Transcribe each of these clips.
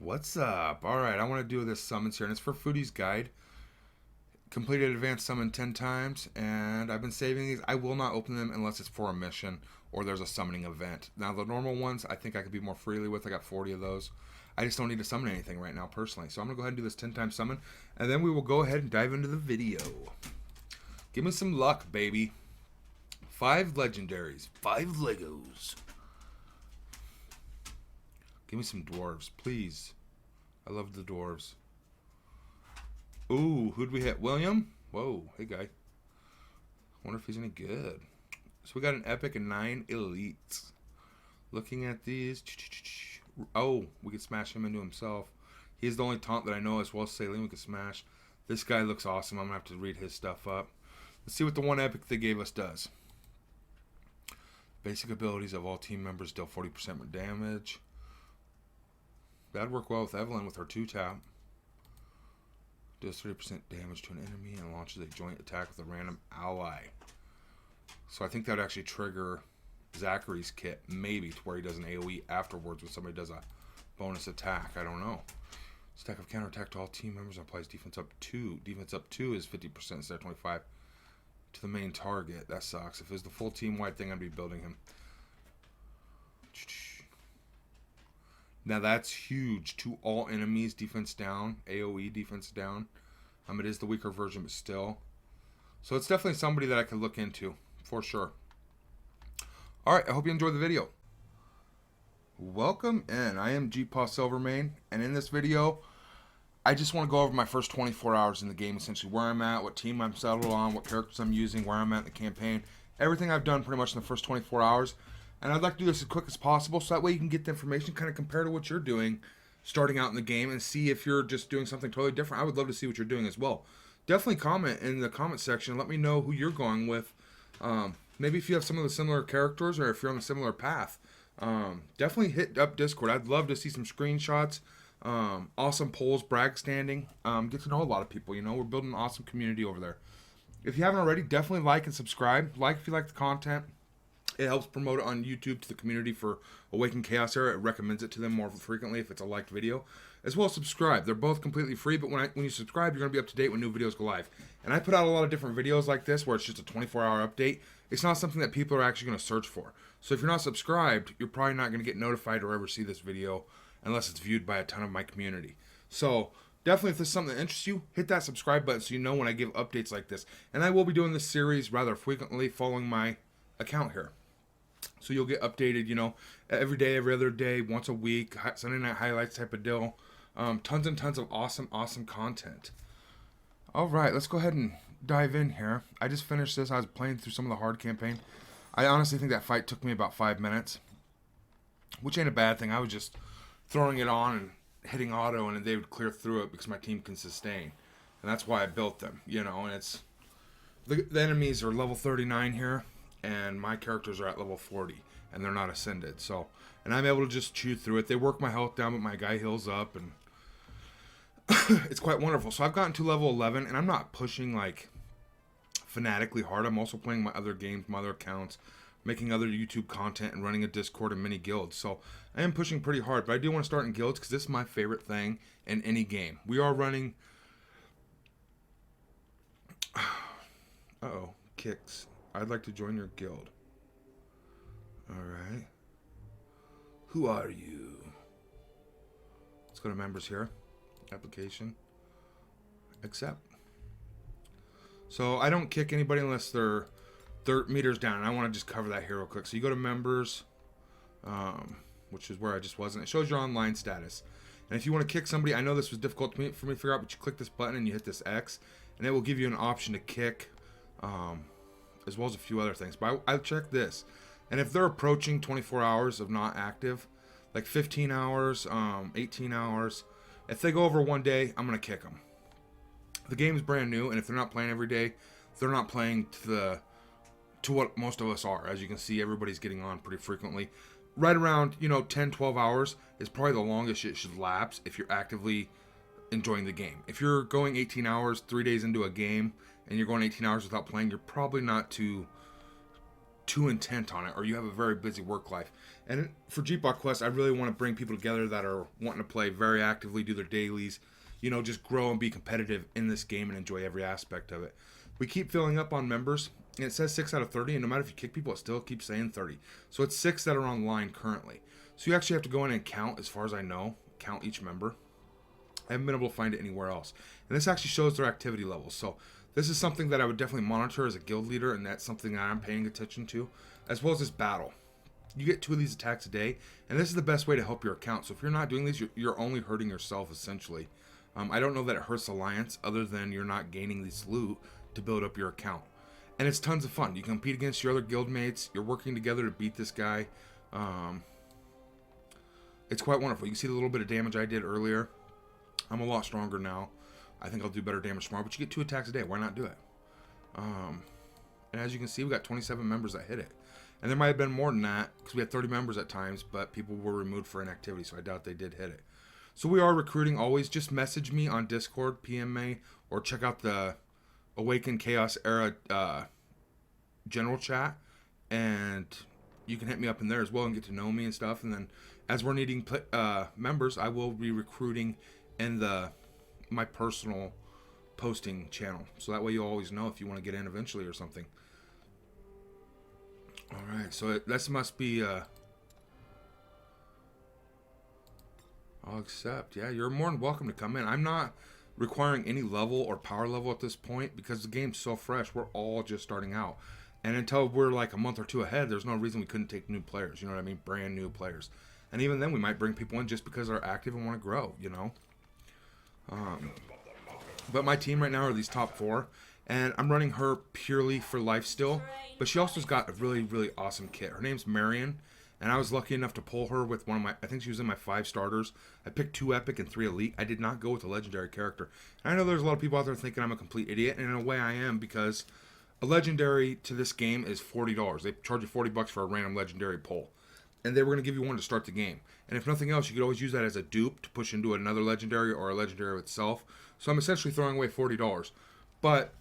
What's up? Alright, I want to do this summons here, and it's for Foodie's Guide. Completed advanced summon 10 times, and I've been saving these. I will not open them unless it's for a mission or there's a summoning event. Now, the normal ones, I think I could be more freely with. I got 40 of those. I just don't need to summon anything right now, personally. So I'm going to go ahead and do this 10 times summon, and then we will go ahead and dive into the video. Give me some luck, baby. 5 legendaries. 5 Legos. Give me some dwarves, please. I love the dwarves. Ooh, who'd we hit? William? Whoa, hey guy. Wonder if he's any good. So we got an epic and 9 elites. Looking at these. Oh, we could smash him into himself. He's the only taunt that I know, as well as Saline we could smash. This guy looks awesome. I'm going to have to read his stuff up. Let's see what the one epic they gave us does. Basic abilities of all team members deal 40% more damage. That'd work well with Evelyn with her 2-tap. Does 30% damage to an enemy and launches a joint attack with a random ally. So I think that would actually trigger Zachary's kit, maybe, to where he does an AoE afterwards when somebody does a bonus attack. I don't know. Stack of counterattack to all team members applies defense up 2. Defense up 2 is 50% instead of 25 to the main target. That sucks. If it was the full team-wide thing, I'd be building him. Now that's huge. To all enemies, defense down. AoE, defense down. It is the weaker version, but still. So it's definitely somebody that I could look into, for sure. Alright, I hope you enjoyed the video. Welcome in. I am GpaSilverMane, and in this video, I just want to go over my first 24 hours in the game, essentially. Where I'm at, what team I'm settled on, what characters I'm using, where I'm at in the campaign. Everything I've done pretty much in the first 24 hours. And I'd like to do this as quick as possible, so that way you can get the information, kind of compare to what you're doing starting out in the game, and see if you're just doing something totally different. I would love to see what you're doing as well. Definitely comment in the comment section. Let me know who you're going with. Maybe if you have some of the similar characters, or if you're on a similar path. Definitely hit up Discord. I'd love to see some screenshots. Awesome polls, brag standing. Get to know a lot of people. You know, we're building an awesome community over there. If you haven't already, definitely like and subscribe. Like if you like the content. It helps promote it on YouTube to the community for Awaken Chaos Era. It recommends it to them more frequently if it's a liked video. As well as subscribe. They're both completely free, but when you subscribe, you're going to be up to date when new videos go live. And I put out a lot of different videos like this where it's just a 24-hour update. It's not something that people are actually going to search for. So if you're not subscribed, you're probably not going to get notified or ever see this video unless it's viewed by a ton of my community. So definitely, if this is something that interests you, hit that subscribe button so you know when I give updates like this. And I will be doing this series rather frequently following my account here. So you'll get updated, you know, every day, every other day, once a week, Sunday night highlights type of deal. Tons and tons of awesome content. All right, let's go ahead and dive in here. I just finished this. I was playing through some of the hard campaign. I honestly think that fight took me about 5 minutes, which ain't a bad thing. I was just throwing it on and hitting auto, and they would clear through it because my team can sustain. And that's why I built them, you know, and it's... The enemies are level 39 here. And my characters are at level 40, and they're not ascended. So, and I'm able to just chew through it. They work my health down, but my guy heals up, and it's quite wonderful. So I've gotten to level 11, and I'm not pushing like fanatically hard. I'm also playing my other games, my other accounts, making other YouTube content, and running a Discord and mini guilds. So I am pushing pretty hard, but I do want to start in guilds because this is my favorite thing in any game. We are running. Uh-oh, kicks. I'd like to join your guild. Alright. Who are you? Let's go to members here. Application. Accept. So I don't kick anybody unless they're 30 meters down. And I want to just cover that here real quick. So you go to members, which is where I just was. And it shows your online status. And if you want to kick somebody, I know this was difficult for me to figure out, but you click this button and you hit this X. And it will give you an option to kick. As well as a few other things. But I check this. And if they're approaching 24 hours of not active, like 15 hours, 18 hours, if they go over one day, I'm going to kick them. The game's brand new, and if they're not playing every day, they're not playing to what most of us are. As you can see, everybody's getting on pretty frequently. Right around, you know, 10, 12 hours is probably the longest it should lapse if you're actively enjoying the game. If you're going 18 hours, 3 days into a game, and you're going 18 hours without playing, you're probably not too too intent on it, or you have a very busy work life. And for GPA Quest, I really want to bring people together that are wanting to play very actively, do their dailies, just grow and be competitive in this game and enjoy every aspect of it. We keep filling up on members, and it says 6 out of 30, and no matter if you kick people, it still keeps saying 30. So it's 6 that are online currently. So you actually have to go in and count, as far as I know, count each member. I haven't been able to find it anywhere else. And this actually shows their activity levels. So this is something that I would definitely monitor as a guild leader, and that's something that I'm paying attention to, as well as this battle. You get 2 of these attacks a day, and this is the best way to help your account. So if you're not doing these, you're only hurting yourself, essentially. I don't know that it hurts Alliance, other than you're not gaining this loot to build up your account. And it's tons of fun. You compete against your other guild mates. You're working together to beat this guy. It's quite wonderful. You can see the little bit of damage I did earlier. I'm a lot stronger now. I think I'll do better damage tomorrow, but you get 2 attacks a day. Why not do it? And as you can see, we got 27 members that hit it. And there might have been more than that, because we had 30 members at times, but people were removed for inactivity, so I doubt they did hit it. So we are recruiting always. Just message me on Discord, PM me, or check out the Awaken Chaos Era general chat, and you can hit me up in there as well and get to know me and stuff. And then as we're needing members, I will be recruiting in my personal posting channel, so that way you'll always know if you want to get in eventually or something. Alright, so this must be I'll accept. Yeah, you're more than welcome to come in. I'm not requiring any level or power level at this point, because the game's so fresh. We're all just starting out, and until we're like a month or 2 ahead, there's no reason we couldn't take new players. You know what I mean? Brand new players. And even then, we might bring people in just because they're active and want to grow, But my team right now are these top 4, and I'm running her purely for life still. But she also's got a really, really awesome kit. Her name's Marion, and I was lucky enough to pull her with one of my, I think she was in my 5 starters. I picked 2 epic and 3 elite. I did not go with a legendary character. And I know there's a lot of people out there thinking I'm a complete idiot, and in a way I am, because a legendary to this game is $40. They charge you $40 for a random legendary pull. And they were going to give you one to start the game. And if nothing else, you could always use that as a dupe to push into another legendary or a legendary itself. So I'm essentially throwing away $40. But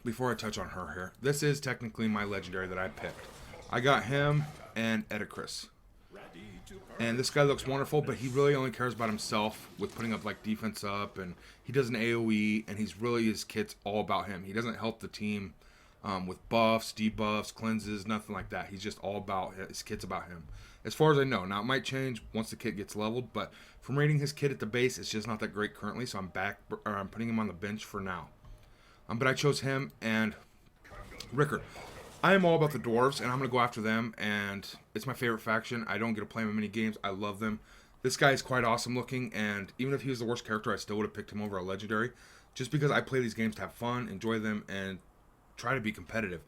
before I touch on her here, this is technically my legendary that I picked. I got him and Edicris. And this guy looks wonderful, but he really only cares about himself with putting up like defense up, and he does an AoE, and his kit's all about him. He doesn't help the team with buffs, debuffs, cleanses, nothing like that. He's just all about his kit's about him. As far as I know. Now, it might change once the kit gets leveled, but from rating his kit at the base, it's just not that great currently, so I'm putting him on the bench for now. But I chose him and Rickard. I am all about the dwarves, and I'm going to go after them, and it's my favorite faction. I don't get to play them in many games. I love them. This guy is quite awesome looking, and even if he was the worst character, I still would have picked him over a legendary, just because I play these games to have fun, enjoy them, and try to be competitive.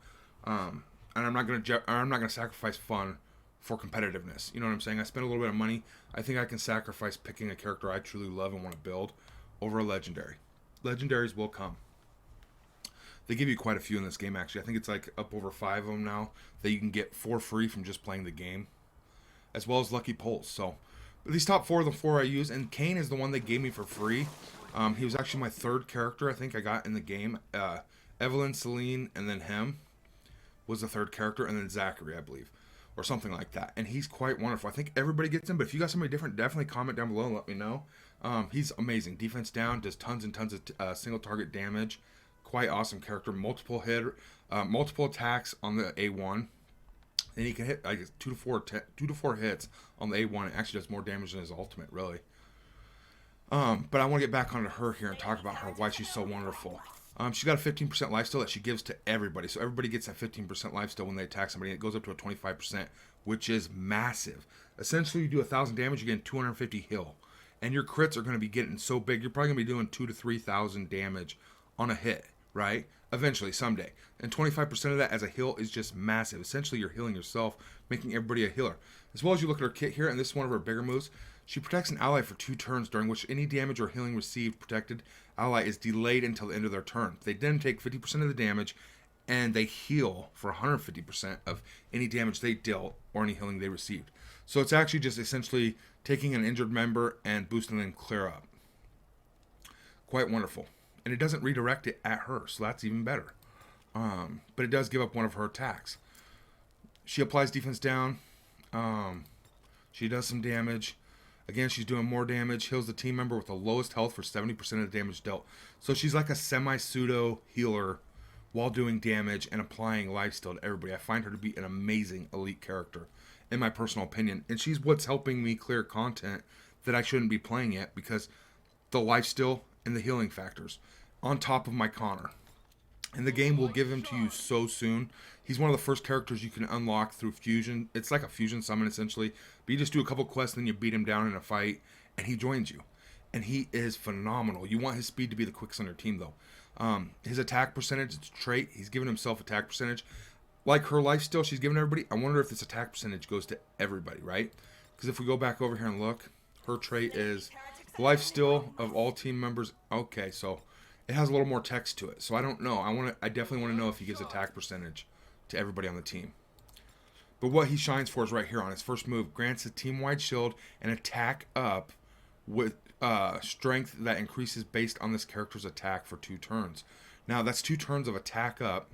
And I'm not going to sacrifice fun for competitiveness. You know what I'm saying? I spend a little bit of money. I think I can sacrifice picking a character I truly love and want to build over a legendary. Legendaries will come. They give you quite a few in this game, actually. I think it's like up over 5 of them now that you can get for free from just playing the game, as well as lucky pulls. So these top 4 are the 4 I use, and Kane is the one they gave me for free. He was actually my 3rd character I think I got in the game. Evelyn, Celine, and then him was the 3rd character, and then Zachary, I believe, or something like that. And he's quite wonderful. I think everybody gets him, but if you got somebody different, definitely comment down below and let me know. He's amazing. Defense down, does tons and tons of single target damage. Quite awesome character. Multiple attacks on the A1, and he can hit like 2 to 4 hits on the A1. It actually does more damage than his ultimate, really. But I want to get back onto her here and talk about her, why she's so wonderful. She's got a 15% lifesteal that she gives to everybody. So everybody gets that 15% lifesteal when they attack somebody. It goes up to a 25%, which is massive. Essentially, you do 1,000 damage, you're getting 250 heal. And your crits are going to be getting so big, you're probably going to be doing 2,000 to 3,000 damage on a hit, right? Eventually, someday. And 25% of that as a heal is just massive. Essentially, you're healing yourself, making everybody a healer. As well as you look at her kit here, and this is one of her bigger moves. She protects an ally for 2 turns, during which any damage or healing received protected ally is delayed until the end of their turn. They then take 50% of the damage, and they heal for 150% of any damage they dealt or any healing they received. So it's actually just essentially taking an injured member and boosting them clear up. Quite wonderful. And it doesn't redirect it at her, so that's even better. But it does give up one of her attacks. She applies defense down. She does some damage. Again, she's doing more damage. Heals the team member with the lowest health for 70% of the damage dealt. So she's like a semi-pseudo healer while doing damage and applying lifesteal to everybody. I find her to be an amazing elite character, in my personal opinion. And she's what's helping me clear content that I shouldn't be playing yet, because the lifesteal and the healing factors on top of my Connor. And the game will give him to you so soon. He's one of the first characters you can unlock through fusion. It's like a fusion summon, essentially. But you just do a couple quests, and then you beat him down in a fight, and he joins you. And he is phenomenal. You want his speed to be the quickest on your team, though. His attack percentage, it's a trait. He's given himself attack percentage. Like her lifesteal she's given everybody, I wonder if this attack percentage goes to everybody, right? Because if we go back over here and look, her trait is lifesteal of all team members. Okay, so it has a little more text to it. So I don't know. I definitely want to know if he gives attack percentage to everybody on the team. But what he shines for is right here on his first move. Grants a team-wide shield and attack up with strength that increases based on this character's attack for 2 turns. Now, that's 2 turns of attack up.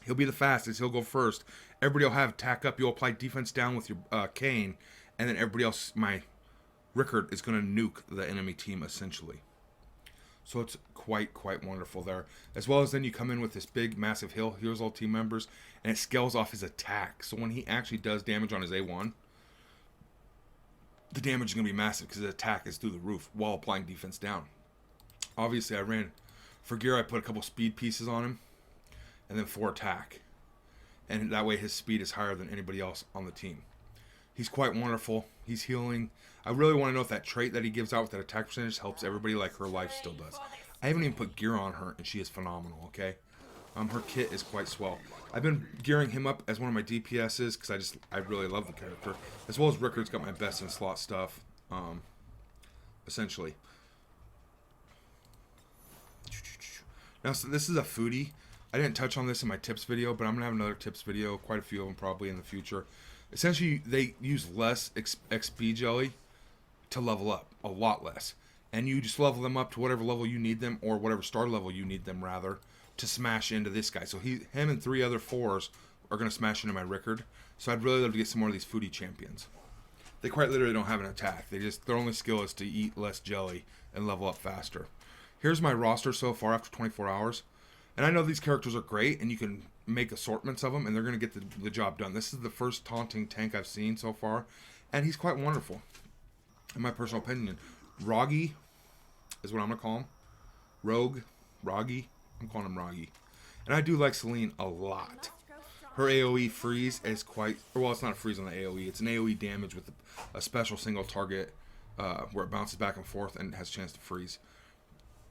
He'll be the fastest. He'll go first. Everybody will have attack up. You'll apply defense down with your Kane. And then everybody else, my Rickard, is going to nuke the enemy team, essentially. So it's quite wonderful there. As well as then you come in with this big, massive heal. Heals all team members. And it scales off his attack. So when he actually does damage on his A1, the damage is going to be massive because his attack is through the roof while applying defense down. Obviously, I ran for gear. I put a couple speed pieces on him. And then 4 attack. And that way his speed is higher than anybody else on the team. He's quite wonderful. He's healing. I really want to know if that trait that he gives out with that attack percentage helps everybody like her life still does. I haven't even put gear on her, and she is phenomenal, okay? Her kit is quite swell. I've been gearing him up as one of my DPSs because I really love the character. As well as Rickard's got my best in slot stuff, essentially. Now, so this is a foodie. I didn't touch on this in my tips video, but I'm going to have another tips video, quite a few of them probably in the future. Essentially, they use less XP jelly to level up, a lot less. And you just level them up to whatever level you need them, or whatever star level you need them, rather, to smash into this guy. So him and 3 other 4s are going to smash into my Rickard. So I'd really love to get some more of these foodie champions. They quite literally don't have an attack. Their only skill is to eat less jelly and level up faster. Here's my roster so far after 24 hours. And I know these characters are great, and you can make assortments of them, and they're going to get the job done. This is the first taunting tank I've seen so far, and he's quite wonderful, in my personal opinion. Roggy is what I'm going to call him. Roggy. I'm calling him Roggy. And I do like Celine a lot. Her AoE freeze is quite... Well, it's not a freeze on the AoE. It's an AoE damage with a special single target where it bounces back and forth and has a chance to freeze.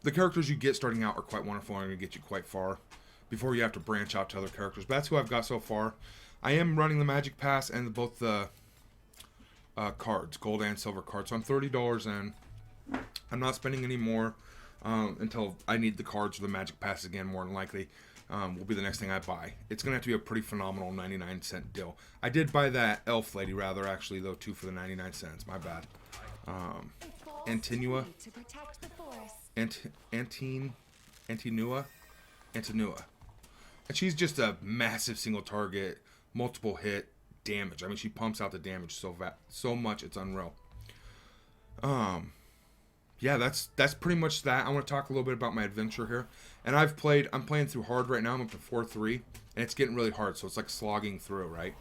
The characters you get starting out are quite wonderful and are going to get you quite far before you have to branch out to other characters. But that's who I've got so far. I am running the Magic Pass and both the cards, gold and silver cards. So I'm $30 in. I'm not spending any more until I need the cards or the Magic Pass again, more than likely. Will be the next thing I buy. It's going to have to be a pretty phenomenal 99-cent deal. I did buy that elf lady, rather, actually, though, too, for the 99 cents. My bad. Antinua. Antinua. And she's just a massive single target, multiple hit damage. I mean, she pumps out the damage so much, it's unreal. Yeah, that's pretty much that. I want to talk a little bit about my adventure here. And I'm playing through hard right now. I'm up to 4-3, and it's getting really hard, so it's like slogging through, right?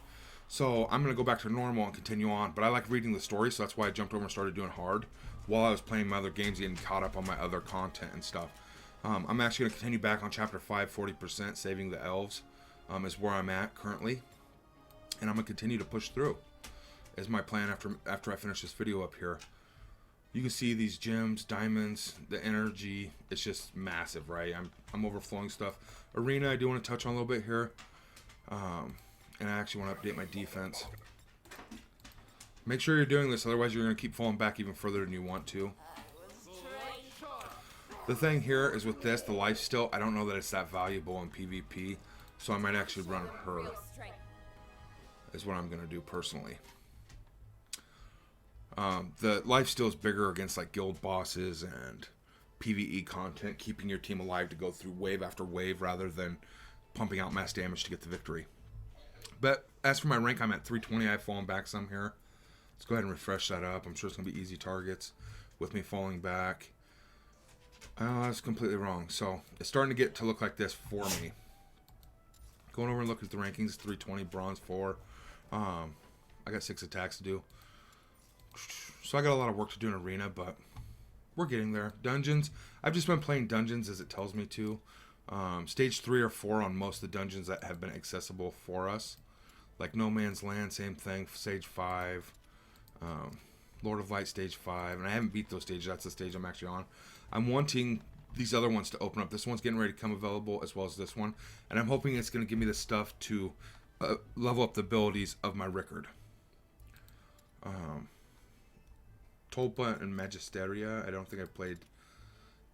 So I'm going to go back to normal and continue on, but I like reading the story, so that's why I jumped over and started doing hard while I was playing my other games, getting caught up on my other content and stuff. I'm actually going to continue back on Chapter 5, 40%, Saving the Elves, is where I'm at currently. And I'm going to continue to push through, is my plan after I finish this video up here. You can see these gems, diamonds, the energy. It's just massive, right? I'm overflowing stuff. Arena, I do want to touch on a little bit here. And I actually want to update my defense. Make sure you're doing this, otherwise you're going to keep falling back even further than you want to. The thing here is with this, the lifesteal, I don't know that it's that valuable in PvP. So I might actually run her, is what I'm going to do personally. The lifesteal is bigger against like guild bosses and PvE content, keeping your team alive to go through wave after wave rather than pumping out mass damage to get the victory. But as for my rank, I'm at 320. I've fallen back some here. Let's go ahead and refresh that up. I'm sure it's going to be easy targets with me falling back. Oh, that's completely wrong. So it's starting to get to look like this for me. Going over and looking at the rankings, 320, bronze 4. I got 6 attacks to do. So I got a lot of work to do in arena, but we're getting there. Dungeons, I've just been playing dungeons as it tells me to. Stage 3 or 4 on most of the dungeons that have been accessible for us. Like No Man's Land, same thing, stage 5. Lord of Light, stage 5. And I haven't beat those stages. That's the stage I'm actually on. I'm wanting these other ones to open up. This one's getting ready to come available as well as this one. And I'm hoping it's going to give me the stuff to level up the abilities of my Rickard. Tulpa and Magisteria. I don't think I've played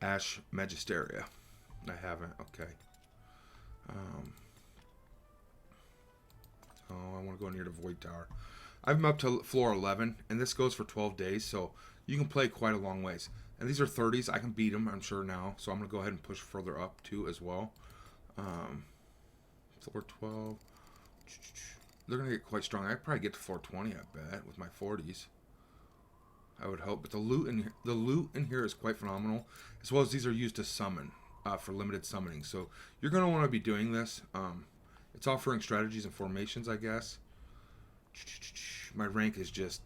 Ash Magisteria. I haven't. Okay. I want to go near the Void Tower. I'm up to floor 11, and this goes for 12 days, so you can play quite a long ways. And these are 30s. I can beat them, I'm sure, now. So I'm going to go ahead and push further up, too, as well. Floor 12. They're going to get quite strong. I probably get to floor 20, I bet, with my 40s. I would hope. But the loot in here is quite phenomenal, as well as these are used to summon, for limited summoning. So you're going to want to be doing this. It's offering strategies and formations, I guess. My rank is just,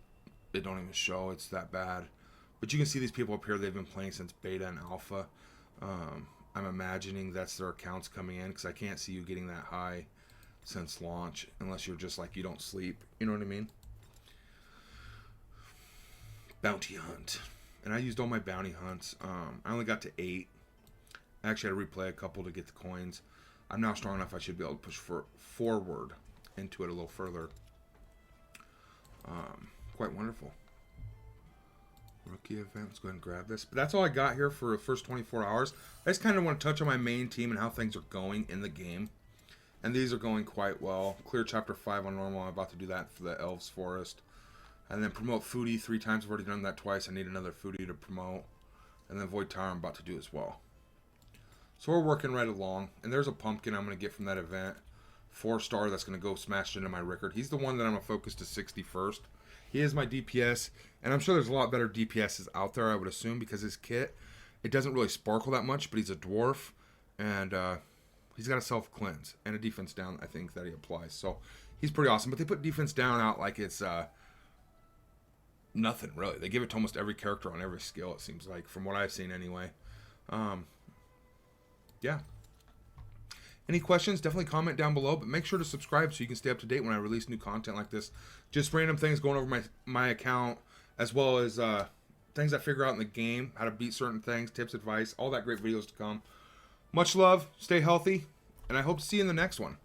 it don't even show. It's that bad. But you can see these people up here, they've been playing since beta and alpha. I'm imagining that's their accounts coming in, because I can't see you getting that high since launch, unless you're just like, you don't sleep. You know what I mean? Bounty hunt. And I used all my bounty hunts. I only got to 8. I actually had to replay a couple to get the coins. I'm now strong enough I should be able to push forward into it a little further. Quite wonderful. Rookie event. Let's go ahead and grab this. But that's all I got here for the first 24 hours. I just kind of want to touch on my main team and how things are going in the game. And these are going quite well. Clear chapter 5 on normal. I'm about to do that for the Elves Forest. And then promote Foodie 3 times. I've already done that twice. I need another Foodie to promote. And then Void Tower I'm about to do as well. So we're working right along. And there's a pumpkin I'm going to get from that event. 4-star that's going to go smashed into my Rickard. He's the one that I'm going to focus to 60 first. He is my DPS. And I'm sure there's a lot better DPSs out there, I would assume, because his kit, it doesn't really sparkle that much, but he's a dwarf. And he's got a self-cleanse and a defense down, I think, that he applies. So he's pretty awesome. But they put defense down out like it's nothing, really. They give it to almost every character on every skill, it seems like, from what I've seen anyway. Yeah. Any questions, definitely comment down below, but make sure to subscribe so you can stay up to date when I release new content like this. Just random things going over my account, as well as things I figure out in the game, how to beat certain things, tips, advice, all that great videos to come. Much love, stay healthy, and I hope to see you in the next one.